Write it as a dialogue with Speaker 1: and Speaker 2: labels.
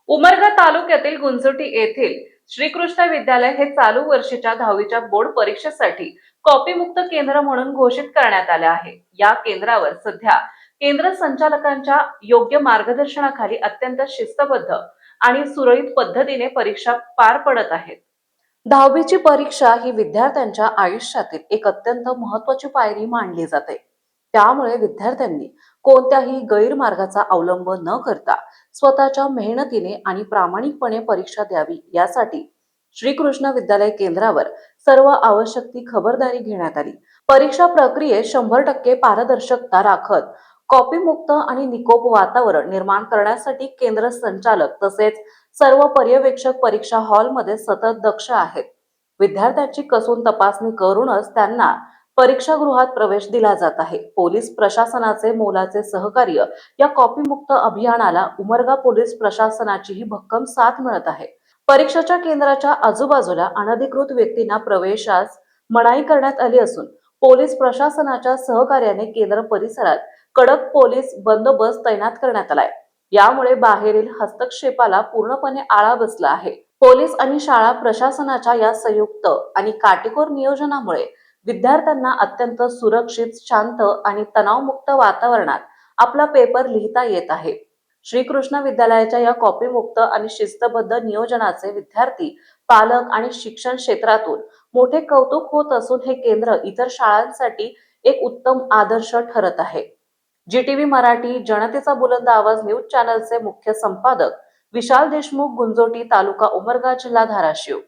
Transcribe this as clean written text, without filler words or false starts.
Speaker 1: उमरगा तालुक्यातील गुंजोटी येथील श्रीकृष्ण विद्यालय हे चालू वर्षीच्या 10वीच्या बोर्ड परीक्षेसाठी कॉपीमुक्त केंद्र म्हणून घोषित करण्यात आले आहे। या केंद्रावर सध्या केंद्र संचालकांच्या योग्य मार्गदर्शनाखाली अत्यंत शिस्तबद्ध आणि सुरळीत पद्धतीने परीक्षा पार पडत आहेत। 10वीची परीक्षा ही विद्यार्थ्यांच्या आयुष्यातील एक अत्यंत महत्त्वाची पायरी मानली जाते। त्यामुळे विद्यार्थ्यांनी कोणत्याही गैरमार्गाचा अवलंब न करता स्वतःच्या मेहनतीने आणि प्रामाणिकपणे परीक्षा द्यावी यासाठी श्रीकृष्ण विद्यालय केंद्रावर सर्व आवश्यक ती खबरदारी घेण्यात आली। परीक्षा प्रक्रियेत 100% पारदर्शकता राखत कॉपीमुक्त आणि निकोप वातावरण निर्माण करण्यासाठी केंद्र संचालक तसेच सर्व पर्यवेक्षक परीक्षा हॉलमध्ये सतत दक्ष आहेत। विद्यार्थ्यांची कसून तपासणी करूनच त्यांना परीक्षागृहात प्रवेश दिला जात आहे। पोलीस प्रशासनाचे मोलाचे सहकार्य या कॉपीमुक्त अभियानाला उमरगा पोलीस प्रशासनाचीही भक्कम साथ मिळत आहे। परीक्षेच्या केंद्राच्या आजूबाजूला अनधिकृत व्यक्तींना प्रवेशास मनाई करण्यात आली असून पोलीस प्रशासनाच्या सहकार्याने केंद्र परिसरात कडक पोलीस बंदोबस्त तैनात करण्यात आलाय। यामुळे बाहेरील हस्तक्षेपाला पूर्णपणे आळा बसला आहे। पोलीस आणि शाळा प्रशासनाच्या या संयुक्त आणि काटेकोर नियोजनामुळे विद्यार्थ्यांना अत्यंत सुरक्षित, शांत आणि तणावमुक्त वातावरणात आपला पेपर लिहिता येत आहे। श्रीकृष्ण विद्यालयाच्या या कॉपीमुक्त आणि शिस्तबद्ध नियोजनाचे विद्यार्थी, पालक आणि शिक्षण क्षेत्रातून मोठे कौतुक होत असून हे केंद्र इतर शाळांसाठी एक उत्तम आदर्श ठरत आहे। जीटीव्ही मराठी जनतेचा बुलंद आवाज न्यूज चॅनलचे मुख्य संपादक विशाल देशमुख, गुंजोटी, तालुका उमरगा, जिल्हा धाराशिव।